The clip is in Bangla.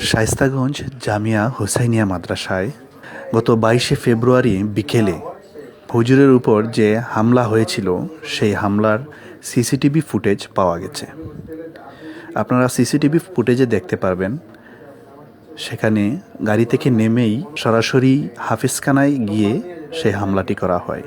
শায়েস্তাগঞ্জ জামিয়া হোসাইনিয়া মাদ্রাসায় গত 22শে ফেব্রুয়ারি বিকেলে হুজুরের উপর যে হামলা হয়েছিল সেই হামলার সিসিটিভি ফুটেজ পাওয়া গেছে। আপনারা সিসিটিভি ফুটেজে দেখতে পারবেন সেখানে গাড়ি থেকে নেমেই সরাসরি হাফিজখানায় গিয়ে সেই হামলাটি করা হয়।